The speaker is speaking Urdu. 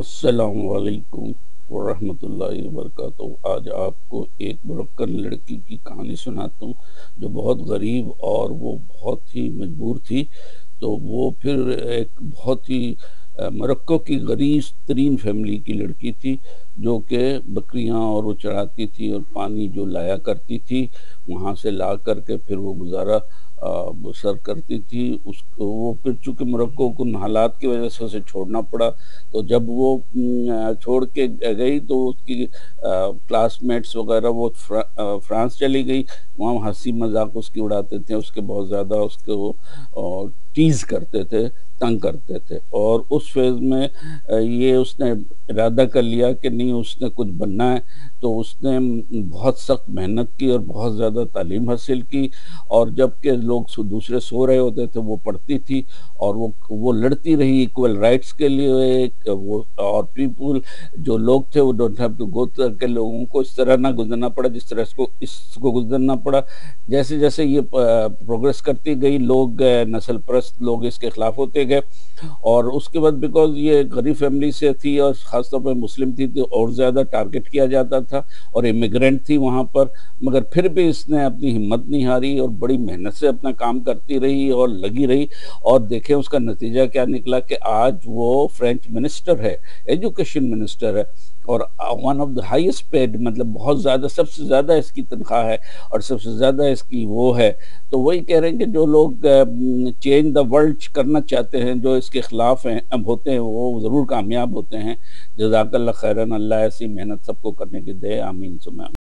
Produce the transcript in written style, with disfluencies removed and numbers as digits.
السلام علیکم ورحمۃ اللہ وبرکاتہ۔ آج آپ کو ایک مرکن لڑکی کی کہانی سناتا ہوں جو بہت غریب اور وہ بہت ہی مجبور تھی۔ تو وہ پھر ایک بہت ہی مرکو کی غریب ترین فیملی کی لڑکی تھی جو کہ بکریاں اور وہ چراتی تھی اور پانی جو لایا کرتی تھی وہاں سے لا کر کے پھر وہ گزارا بسر کرتی تھی۔ اس کو وہ پھر چونکہ مرکو کو حالات کی وجہ سے اسے چھوڑنا پڑا، تو جب وہ چھوڑ کے گئی تو اس کی کلاس میٹس وغیرہ وہ فرانس چلی گئی۔ وہاں ہنسی مذاق اس کی اڑاتے تھے، اس کے بہت زیادہ اس کو ٹیز کرتے تھے، تنگ کرتے تھے، اور اس فیز میں یہ اس نے ارادہ کر لیا کہ نہیں اس نے کچھ بننا ہے۔ تو اس نے بہت سخت محنت کی اور بہت زیادہ تعلیم حاصل کی، اور جب کہ لوگ دوسرے سو رہے ہوتے تھے وہ پڑھتی تھی، اور وہ لڑتی رہی ایکول رائٹس کے لیے۔ وہ اور پیپل جو لوگ تھے وہ ڈونٹ ہیو ٹو گو کہ لوگوں کو اس طرح نہ گزرنا پڑا جس طرح اس کو گزرنا پڑا۔ جیسے جیسے یہ پروگریس کرتی گئی، لوگ نسل پرست لوگ اس کے خلاف ہوتے گئے، اور اس کے بعد بیکاز یہ غریب فیملی سے تھی اور خاص طور پہ مسلم تھی تو اور زیادہ ٹارگٹ کیا جاتا تھا، اور امیگرینٹ تھی وہاں پر، مگر پھر بھی اس نے اپنی ہمت نہیں ہاری اور بڑی محنت سے اپنا کام کرتی رہی اور لگی رہی۔ اور دیکھیں اس کا نتیجہ کیا نکلا کہ آج وہ فرینچ منسٹر ہے، ایجوکیشن منسٹر ہے، اور one of the highest paid, مطلب بہت زیادہ، سب سے زیادہ اس کی تنخواہ ہے اور سب سے زیادہ اس کی وہ ہے۔ تو وہی کہہ رہے ہیں کہ جو لوگ چینج دا ورلڈ کرنا چاہتے ہیں، جو اس کے خلاف ہیں اب ہوتے ہیں، وہ ضرور کامیاب ہوتے ہیں۔ جزاک اللہ خیرن، اللہ ایسی محنت سب کو کرنے کی دے، آمین ثم آمین۔